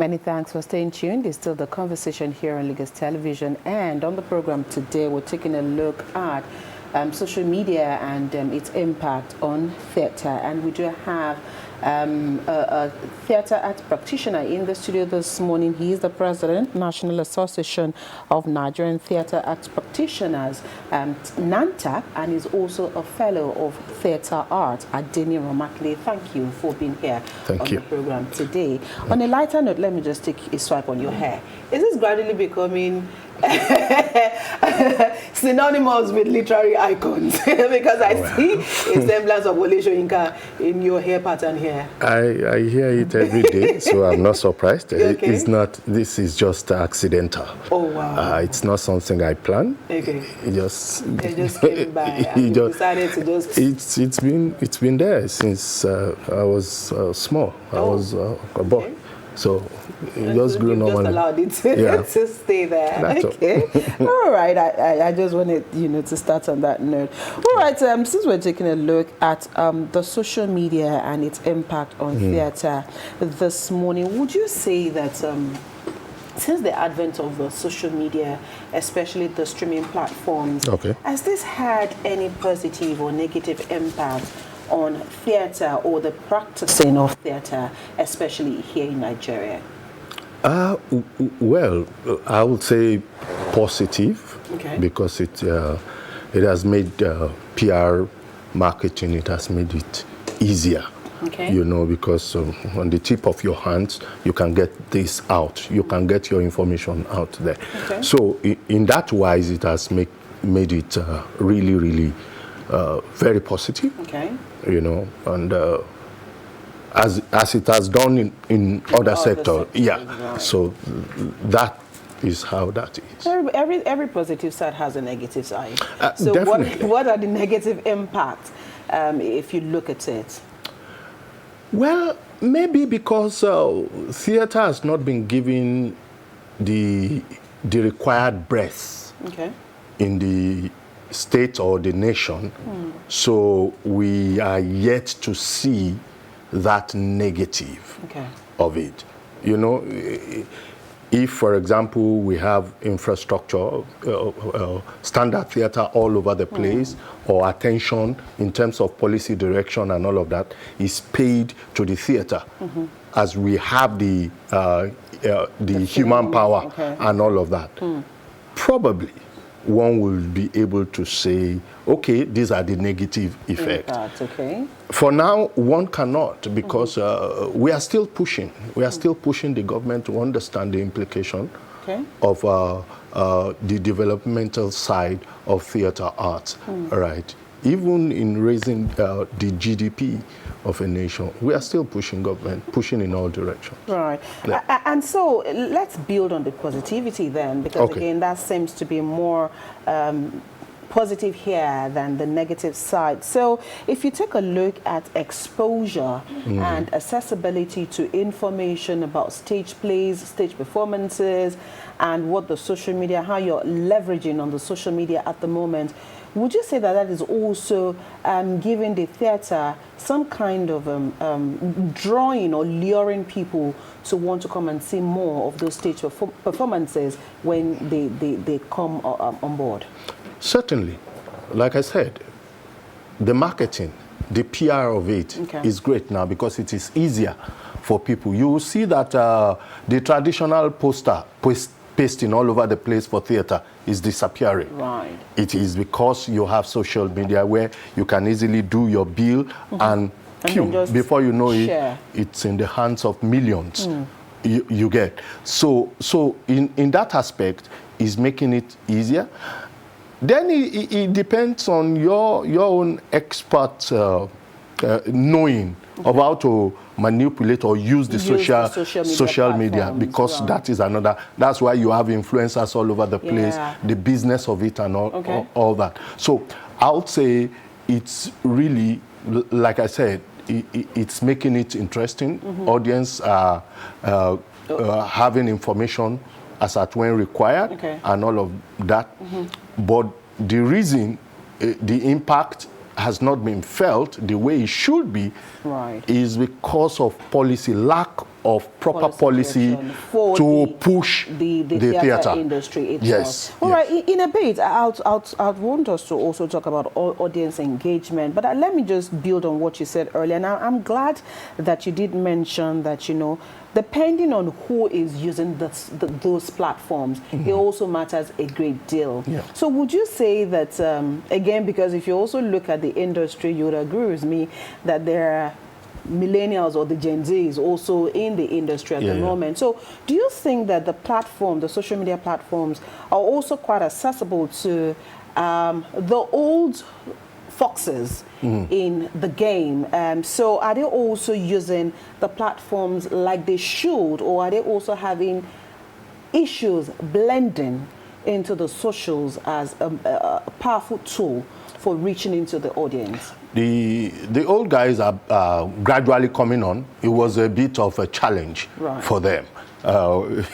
Many thanks for staying tuned. It's still the conversation here on Lagos Television, and on the program today we're taking a look at social media and its impact on theatre, and we do have a theatre art practitioner in the studio this morning. He is the president, National Association of Nigerian Theatre Arts Practitioners, NANTAP, and is also a fellow of theatre art at Adeniran. Makinde, thank you for being here the program today. On a lighter note, let me just take a swipe on your hair. Is this gradually becoming synonymous with literary icons? Because I see a semblance of Wole Soyinka in your hair pattern here. I hear it every day, so I'm not surprised. Okay. It's not. This is just accidental. Oh wow! It's not something I planned. Okay. It just came by. And decided to just. It's been there since I was small. I was a boy. Okay. So it just grew normally. Just allowed it to stay there. That's okay. All right. I just wanted to start on that note. All right. Since we're taking a look at the social media and its impact on theatre this morning, would you say that since the advent of the social media, especially the streaming platforms, has this had any positive or negative impact on theatre or the practicing of theatre, especially here in Nigeria? Well, I would say positive, because it has made PR marketing, it has made it easier. Because on the tip of your hands, you can get this out. You can get your information out there. So in that wise, it has made it really, really very positive. And as it has done in other sectors. Right. So that is how that is. Every positive side has a negative side. So definitely. What are the negative impacts if you look at it? Well, maybe because theatre has not been given the required breadth in the state or the nation, so we are yet to see that negative of it. If, for example, we have infrastructure, standard theatre all over the place, or attention in terms of policy direction and all of that is paid to the theatre, as we have the human power and all of that, probably one will be able to say, okay, these are the negative effects. For now, one cannot, because we are still pushing. We are still pushing the government to understand the implication of the developmental side of theatre arts, right? Even in raising the GDP of a nation, we are still pushing government, pushing in all directions. Right. And so let's build on the positivity then, because again, that seems to be more positive here than the negative side. So if you take a look at exposure and accessibility to information about stage plays, stage performances, and what the social media, how you're leveraging on the social media at the moment, would you say that that is also giving the theatre some kind of drawing or luring people to want to come and see more of those stage performances when they come on board? Certainly. Like I said, the marketing, the PR of it is great now, because it is easier for people. You will see that the traditional pasting all over the place for theatre is disappearing. Right. It is because you have social media where you can easily do your bill and before you know it, it's in the hands of millions. You get. So in that aspect, is making it easier. Then it depends on your own expert knowing of how to manipulate or use the social media, because that is another. That's why you have influencers all over the place, the business of it and all that. So I would say it's really, like I said, it's making it interesting. Audience are having information as at when required and all of that. But the reason the impact has not been felt the way it should be is because of policy, lack of proper policy to push the theater industry itself. Yes. All right, in a bit, I'd want us to also talk about audience engagement, but let me just build on what you said earlier. Now, I'm glad that you did mention that, depending on who is using those platforms, it also matters a great deal. Yeah. So would you say that, again, because if you also look at the industry, you would agree with me that there are millennials or the Gen Zs also in the industry at the moment. So do you think that the social media platforms are also quite accessible to the old foxes in the game? So are they also using the platforms like they should, or are they also having issues blending into the socials as a powerful tool for reaching into the audience? The old guys are gradually coming on. It was a bit of a challenge for them.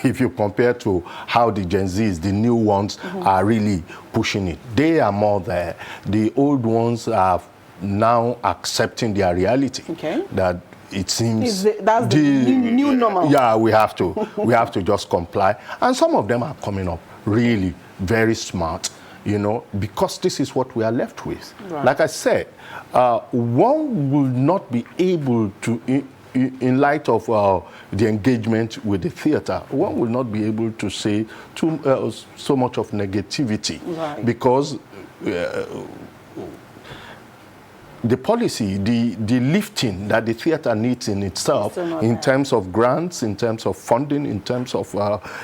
If you compare to how the Gen Zs, the new ones, are really pushing it. They are more there. The old ones are now accepting their reality. Okay. That it seems that's the new normal. Yeah, we have to just comply. And some of them are coming up really very smart, because this is what we are left with. Right. Like I said, one will not be able to, in light of the engagement with the theater, one will not be able to say so much of negativity, because the policy, the lifting that the theater needs in itself, in terms of grants, in terms of funding, in terms of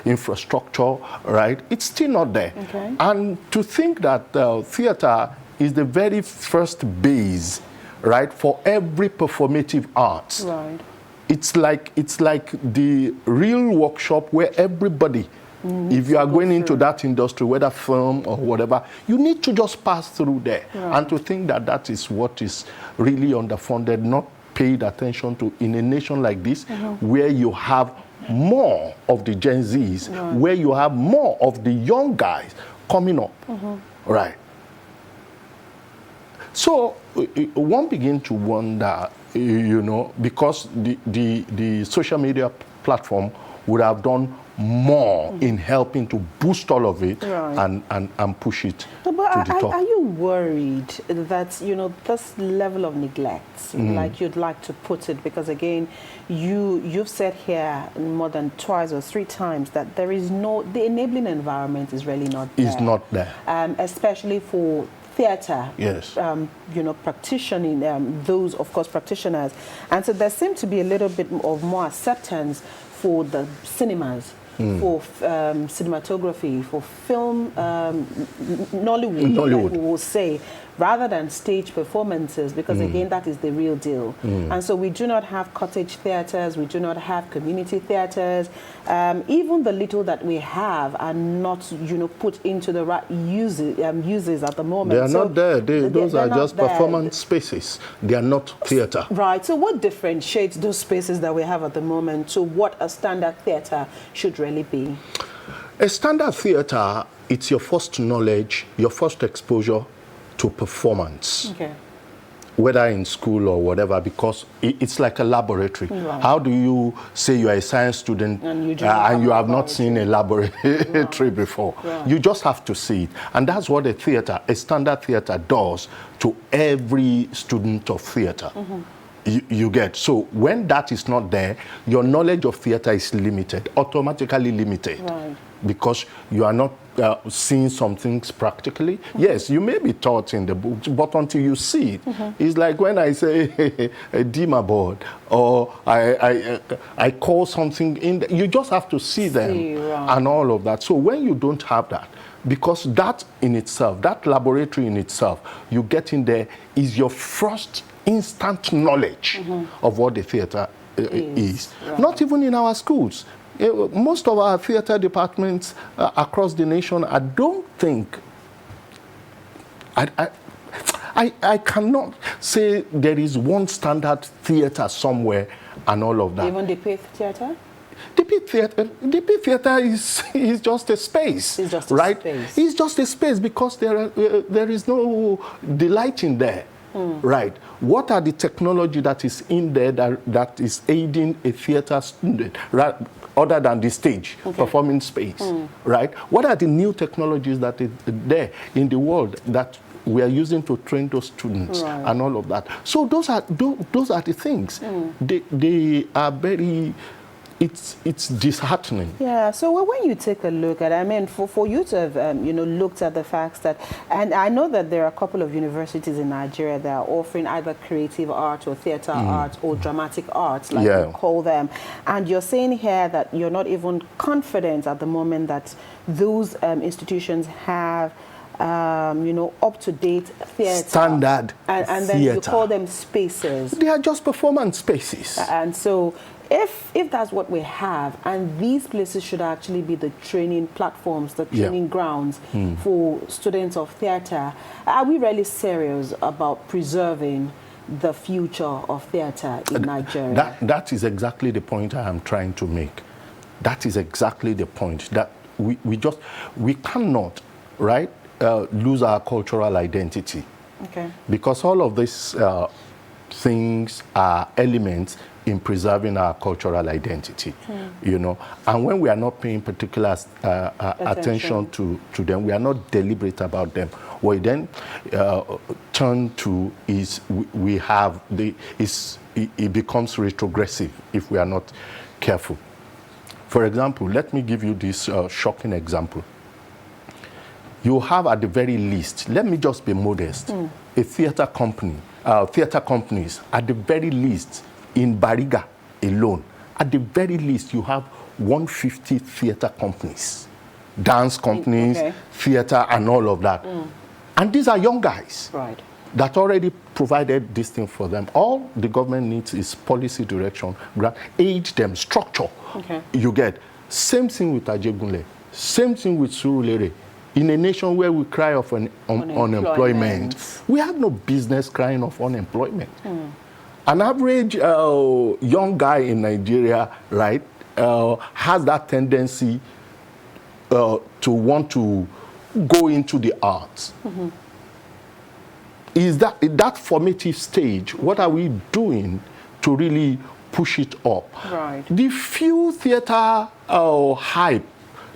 infrastructure, right, it's still not there. Okay. And to think that theater is the very first base, right, for every performative art. Right. It's like the real workshop where everybody, if you are going into that industry, whether film or whatever, you need to just pass through there. Right. And to think that that is what is really underfunded, not paid attention to in a nation like this, where you have more of the Gen Zs, where you have more of the young guys coming up. Right. So one begins to wonder, because the social media platform would have done more in helping to boost all of it and push it to the top. Are you worried that, this level of neglect, like you'd like to put it, because again, you've said here more than twice or three times that there is the enabling environment is really not there. It's not there. Especially for theater, yes, practicing, those, of course, practitioners. And so there seems to be a little bit of more acceptance for the cinemas, for cinematography, for film, Nollywood, like we will say, rather than stage performances, because again, that is the real deal. And so we do not have cottage theaters, we do not have community theaters. Even the little that we have are not, put into the right uses at the moment. They are not there. Those are just performance spaces. They are not theater. Right. So what differentiates those spaces that we have at the moment to what a standard theater should really be? A standard theater, it's your first knowledge, your first exposure to performance, whether in school or whatever, because it's like a laboratory. Right. How do you say you are a science student and you have not seen a laboratory before? Right. You just have to see it. And that's what a standard theater does to every student of theater. You get. So when that is not there, your knowledge of theater is limited, automatically limited. Right. Because you are not seeing some things practically. Yes, you may be taught in the books, but until you see it, it's like when I say a dimmer board, or I call something in, you just have to see them and all of that. So when you don't have that, because that in itself, that laboratory in itself, you get in there is your first instant knowledge of what the theater is. Right. Not even in our schools. Most of our theater departments across the nation, I don't think, I cannot say there is one standard theater somewhere and all of that. Even the PIT theater? The PIT theater is just a space. It's just a space. It's just a space because there is no delight in there. right? What are the technology that is in there that is aiding a theater student, right, other than the stage, performing space, right? What are the new technologies that are there in the world that we are using to train those students and all of that? So those are the things. They are very. It's disheartening. Yeah. So when you take a look at, I mean, for you to have looked at the facts that, and I know that there are a couple of universities in Nigeria that are offering either creative art or theater art or dramatic arts, like you call them, and you're saying here that you're not even confident at the moment that those institutions have up-to-date theater standard and then you call them spaces. They are just performance spaces. And so if that's what we have, and these places should actually be the training platforms, the training grounds for students of theater, are we really serious about preserving the future of theater in Nigeria? That is exactly the point I am trying to make. That is exactly the point, that we cannot, right, lose our cultural identity. Okay. Because all of these things are elements in preserving our cultural identity, And when we are not paying particular attention to them, we are not deliberate about them. What we then turn to is it becomes retrogressive if we are not careful. For example, let me give you this shocking example. You have at the very least, let me just be modest, a theater companies at the very least in Bariga alone, at the very least you have 150 theater companies, dance companies, theater and all of that. And these are young guys that already provided this thing for them. All the government needs is policy direction, aid them, structure. You get. Same thing with Ajegunle, same thing with Surulere. In a nation where we cry of unemployment, we have no business crying of unemployment. An average young guy in Nigeria, right, has that tendency to want to go into the arts. Is that formative stage? What are we doing to really push it up? Right. The few theater hype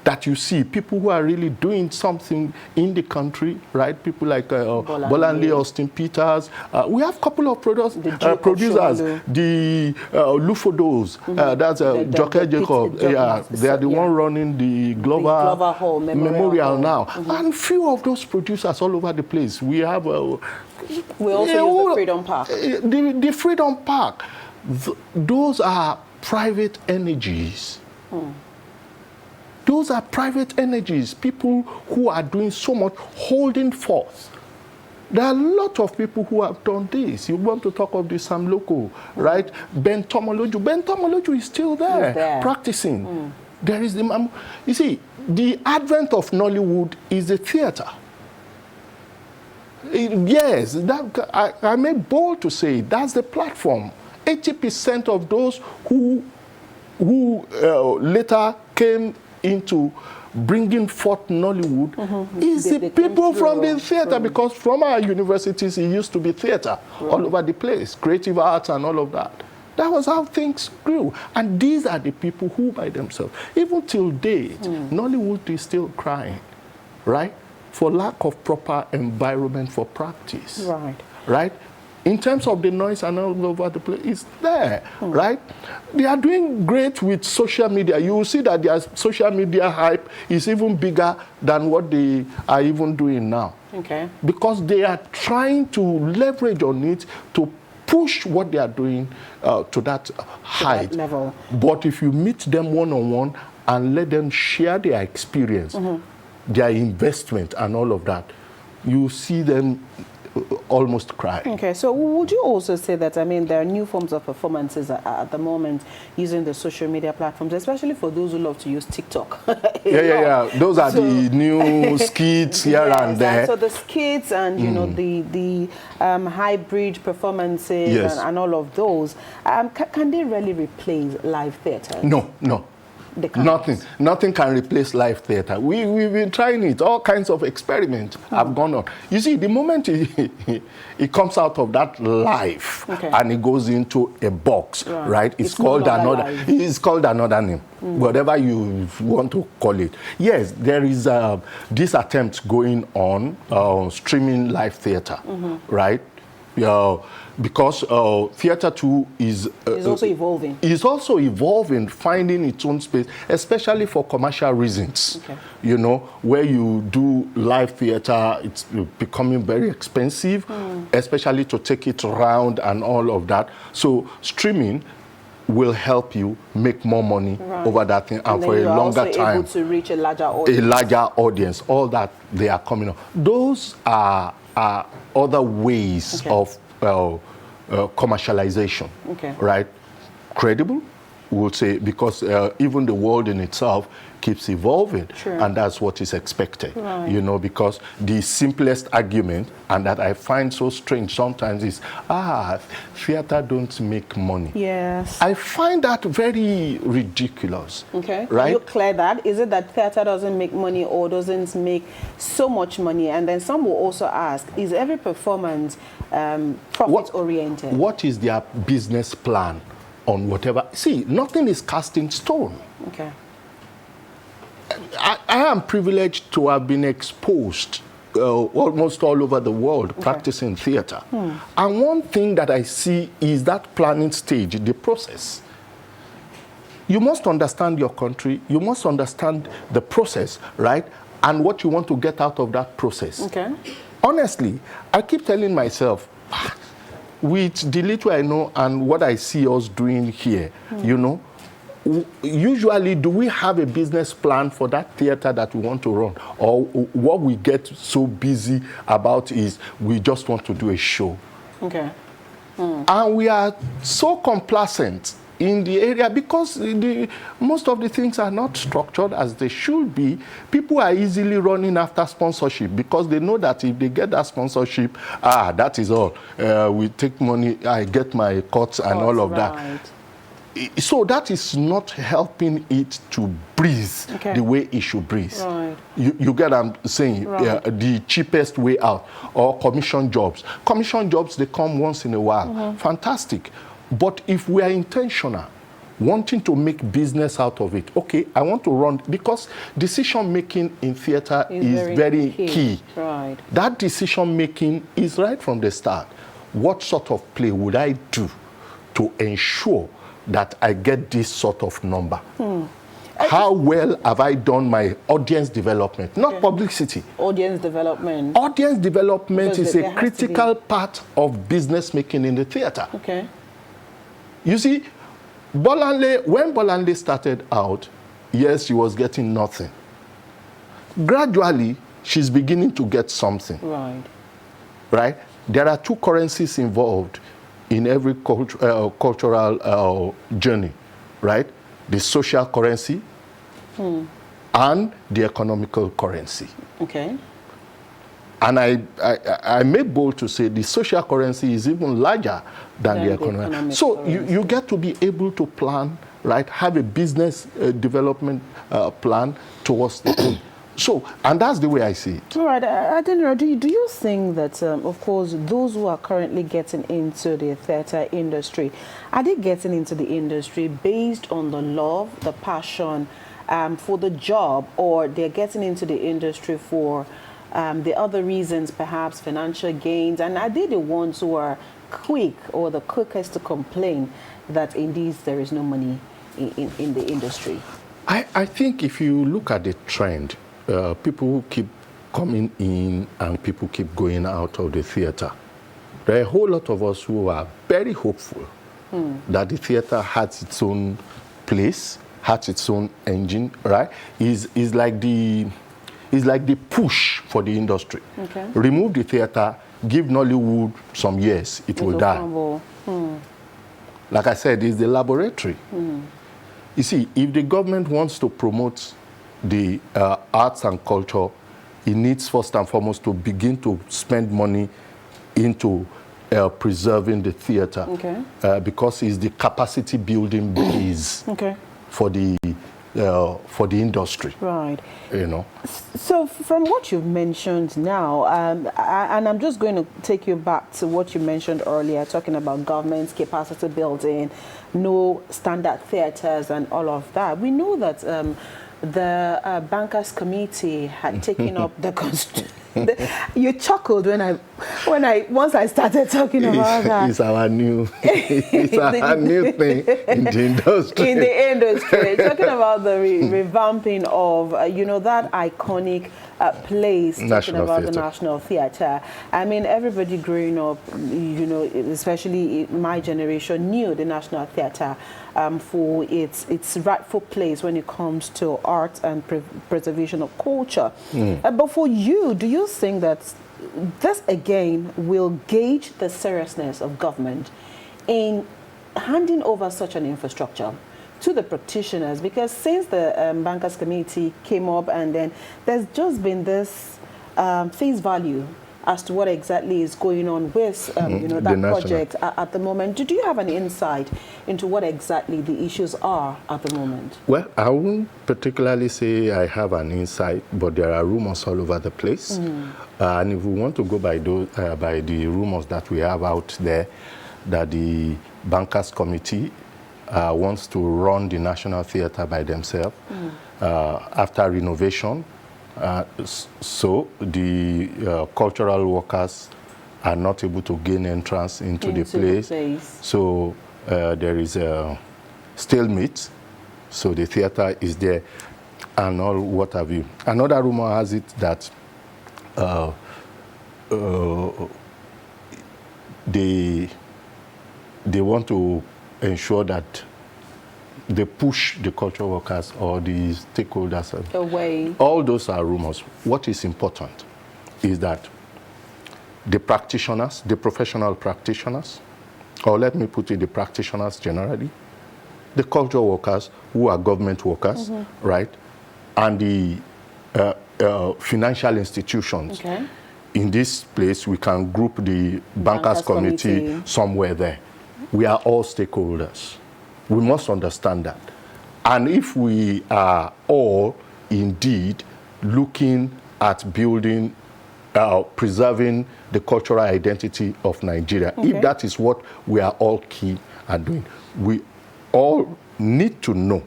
that you see, people who are really doing something in the country, right? People like Bolanle, Austin Peters. We have a couple of producers, the Lufodos, that's Joker Jacob. They are the one running the Glover Hall Memorial now. And few of those producers all over the place. We have... we also use the Freedom Park. The Freedom Park. Those are private energies. Those are private energies, people who are doing so much, holding forth. There are a lot of people who have done this. You want to talk of the Sam Loco, right? Ben Tomoloju. Ben Tomoloju is still there, practicing. There is the... you see, the advent of Nollywood is a theater. Yes, I may bold to say that's the platform. 80% of those who later came into bringing forth Nollywood is the people from the theater, because from our universities it used to be theater all over the place, creative arts and all of that. That was how things grew. And these are the people who by themselves, even till date, Nollywood is still crying, right? For lack of proper environment for practice. Right? In terms of the noise and all over the place, it's there, right? They are doing great with social media. You will see that their social media hype is even bigger than what they are even doing now. Because they are trying to leverage on it to push what they are doing to that height. Level. But if you meet them one-on-one and let them share their experience, their investment and all of that, you see them almost cry. Okay, so would you also say that, I mean, there are new forms of performances at the moment using the social media platforms, especially for those who love to use TikTok? Those are the new skits here and there. And so the skits and, you know, the hybrid performances and all of those, can they really replace live theater? No. Nothing can replace live theater. We've been trying it. All kinds of experiments have gone on. You see, the moment it comes out of that live and it goes into a box, right? It's called another name, whatever you want to call it. Yes, there is this attempt going on streaming live theater, right? Because theater too is also evolving. Is also evolving, finding its own space, especially for commercial reasons. You know, where you do live theater, it's becoming very expensive, especially to take it around and all of that. So streaming will help you make more money over that thing, and for a longer time. Able to reach a larger audience. A larger audience. All that they are coming on. Those are other ways of commercialization, right? Credible, we'll say, because even the world in itself keeps evolving, and that's what is expected, you know, because the simplest argument, and that I find so strange sometimes, is, theater don't make money. Yes. I find that very ridiculous. Okay. Right? Can you clear that? Is it that theater doesn't make money or doesn't make so much money? And then some will also ask, is every performance profit-oriented? What is their business plan on whatever? See, nothing is cast in stone. Okay. I am privileged to have been exposed almost all over the world practicing theater. And one thing that I see is that planning stage, the process. You must understand your country. You must understand the process, right? And what you want to get out of that process. Okay. Honestly, I keep telling myself, with the little I know and what I see us doing here, you know, usually do we have a business plan for that theater that we want to run? Or what we get so busy about is we just want to do a show. Okay. And we are so complacent in the area because most of the things are not structured as they should be. People are easily running after sponsorship because they know that if they get that sponsorship, that is all. We take money, I get my cuts and all of that. So that is not helping it to breathe the way it should breathe. You get what I'm saying? The cheapest way out. Or commission jobs. Commission jobs, they come once in a while. Fantastic. But if we are intentional, wanting to make business out of it, okay, I want to run, because decision-making in theater is very key. That decision-making is right from the start. What sort of play would I do to ensure that I get this sort of number? How well have I done my audience development? Not publicity. Audience development. Audience development is a critical part of business making in the theater. Okay. You see, Bolanle, when Bolanle started out, yes, she was getting nothing. Gradually, she's beginning to get something. Right? There are two currencies involved in every cultural journey, right? The social currency and the economical currency. Okay. And I make bold to say the social currency is even larger than the economic. So you get to be able to plan, right? Have a business development plan towards the thing. So, and that's the way I see it. All right. Adeniran, do you think that, of course, those who are currently getting into the theater industry, are they getting into the industry based on the love, the passion for the job, or they're getting into the industry for the other reasons, perhaps financial gains? And are they the ones who are quick or the quickest to complain that indeed there is no money in the industry? I think if you look at the trend, people keep coming in and people keep going out of the theater. There are a whole lot of us who are very hopeful that the theater has its own place, has its own engine, right? Is like the push for the industry. Okay. Remove the theater, give Nollywood some years, it will die. Like I said, it's the laboratory. You see, if the government wants to promote the arts and culture, it needs first and foremost to begin to spend money into preserving the theater, because it's the capacity building base for the for the industry. Right. You know. So from what you've mentioned now, and I'm just going to take you back to what you mentioned earlier, talking about government's capacity building, no standard theaters and all of that. We know that the Bankers Committee had taken up the you chuckled once I started talking about that. It's our new thing in the industry. In the industry, talking about the revamping of that iconic place, talking about the National Theatre. I mean, everybody growing up, especially my generation, knew the National Theatre for its rightful place when it comes to art and preservation of culture. But for you, do you think that this again will gauge the seriousness of government in handing over such an infrastructure to the practitioners? Because since the Bankers Committee came up, and then there's just been this face value as to what exactly is going on with that project at the moment. Do you have an insight into what exactly the issues are at the moment? Well, I wouldn't particularly say I have an insight, but there are rumors all over the place. And if we want to go by the rumors that we have out there, that the Bankers Committee wants to run the National Theatre by themselves after renovation. So the cultural workers are not able to gain entrance into the place. So there is a stalemate. So the theater is there and all what have you. Another rumor has it that they want to ensure that they push the cultural workers or the stakeholders away. All those are rumors. What is important is that the practitioners, the professional practitioners, or let me put it, the practitioners generally, the cultural workers who are government workers, right, and the financial institutions. Okay. In this place, we can group the Bankers Committee somewhere there. We are all stakeholders. We must understand that. And if we are all indeed looking at building, preserving the cultural identity of Nigeria, if that is what we are all keen at doing, we all need to know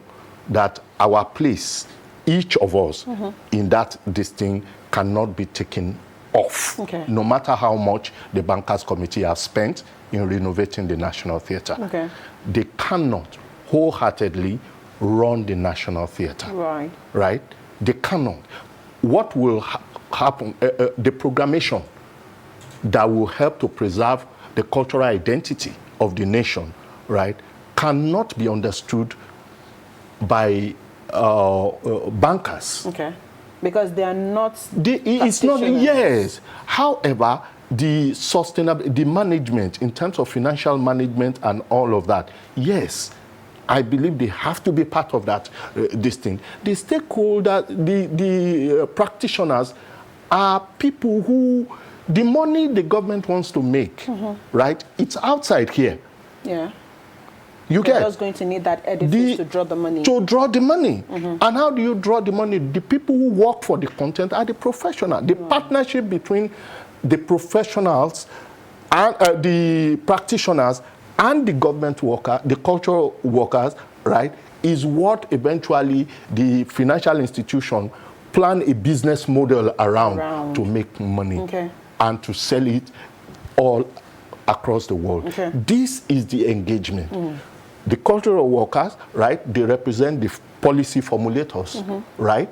that our place, each of us in that thing cannot be taken off, no matter how much the Bankers Committee have spent in renovating the National Theatre. They cannot wholeheartedly run the National Theatre. Right. Right? They cannot. What will happen, the programmation that will help to preserve the cultural identity of the nation, right, cannot be understood by bankers. Because they are not. It's not, yes. However, the management, in terms of financial management and all of that, yes, I believe they have to be part of that, this thing. The stakeholder, the practitioners are people who, the money the government wants to make, right, it's outside here. Yeah. You get. You're just going to need that edifice to draw the money. To draw the money. And how do you draw the money? The people who work for the content are the professionals. The partnership between the professionals and the practitioners and the government worker, the cultural workers, right, is what eventually the financial institution plan a business model around. To make money and to sell it all across the world. This is the engagement. The cultural workers, right, they represent the policy formulators, right?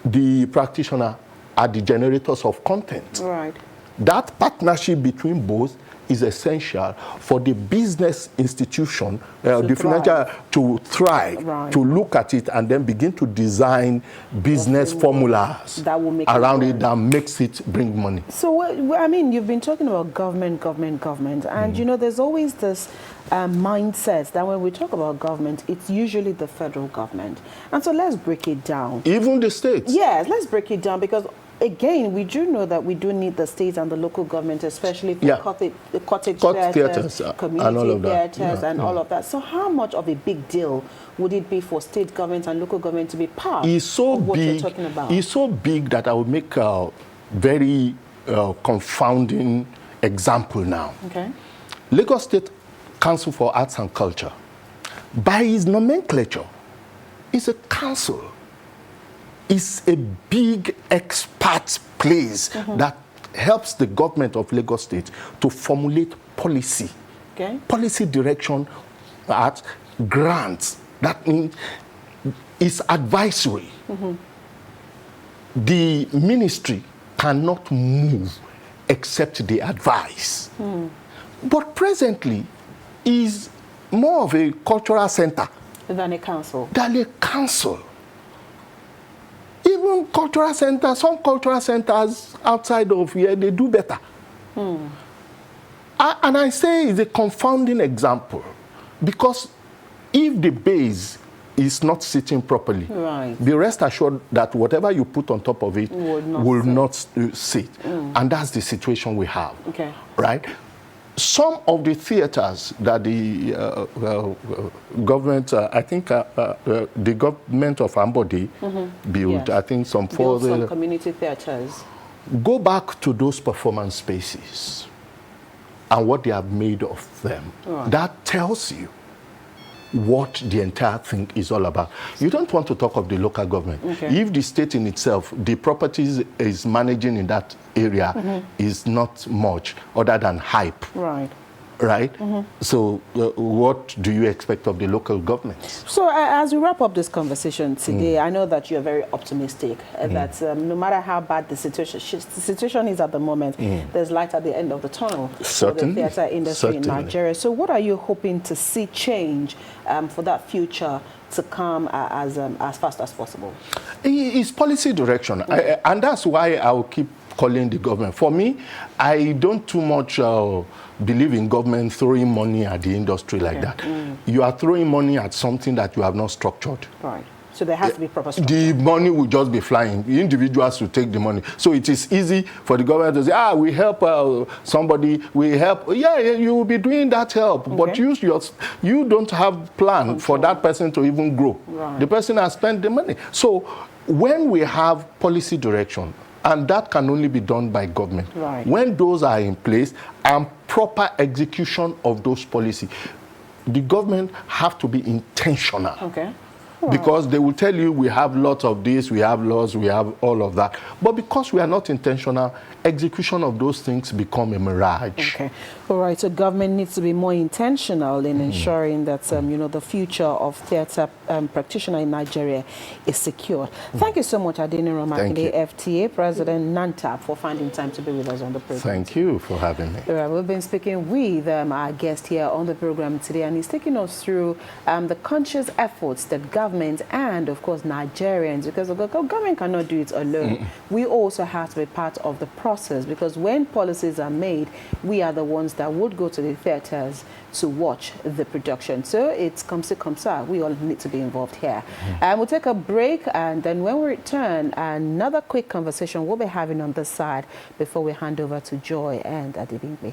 The practitioners are the generators of content. Right. That partnership between both is essential for the business institution, the financial, to thrive, to look at it and then begin to design business formulas that will make around it that makes it bring money. So, I mean, you've been talking about government, and you know, there's always this mindset that when we talk about government, it's usually the federal government. And so let's break it down. Even the states? Yes, let's break it down, because again, we do know that we do need the state and the local government, especially for cottage theatres, community theatres, and all of that. So how much of a big deal would it be for state government and local government to be part of what you're talking about? It's so big that I would make a very confounding example now. Okay. Lagos State Council for Arts and Culture, by its nomenclature, is a council. It's a big expert place that helps the government of Lagos State to formulate policy, policy direction at grants. That means it's advisory. The ministry cannot move except the advice. But presently is more of a cultural center than a council. Even cultural centers, some cultural centers outside of here, they do better. And I say it's a confounding example because if the base is not sitting properly, be rest assured that whatever you put on top of it will not sit. And that's the situation we have, right? Some of the theaters that the government, I think the government of Ambodi built, I think some community theaters. Go back to those performance spaces and what they have made of them. That tells you what the entire thing is all about. You don't want to talk of the local government. If the state in itself, the properties is managing in that area is not much other than hype. Right? So what do you expect of the local government? So as we wrap up this conversation today, I know that you're very optimistic that no matter how bad the situation is at the moment, there's light at the end of the tunnel for the theatre industry in Nigeria. So what are you hoping to see change for that future to come as fast as possible? It's policy direction. And that's why I will keep calling the government. For me, I don't too much believe in government throwing money at the industry like that. You are throwing money at something that you have not structured. So there has to be proper structure. The money will just be flying. The individuals will take the money. So it is easy for the government to say, we help somebody, we help. Yeah, you will be doing that help. But you don't have plan for that person to even grow. The person has spent the money. So when we have policy direction, and that can only be done by government. When those are in place and proper execution of those policies, the government have to be intentional. Because they will tell you we have lots of this, we have laws, we have all of that. But because we are not intentional, execution of those things become a mirage. All right, so government needs to be more intentional in ensuring that, the future of theatre practitioner in Nigeria is secure. Thank you so much, Adeniran Makinde, FTA, President NANTAP, for finding time to be with us on the program. Thank you for having me. We've been speaking with our guest here on the program today, and he's taking us through the conscious efforts that government and, of course, Nigerians, because the government cannot do it alone. We also have to be part of the process, because when policies are made, we are the ones that would go to the theaters to watch the production. So it's comme ça. We all need to be involved here. We'll take a break, and then when we return, another quick conversation we'll be having on this side before we hand over to Joy and Adebimpe.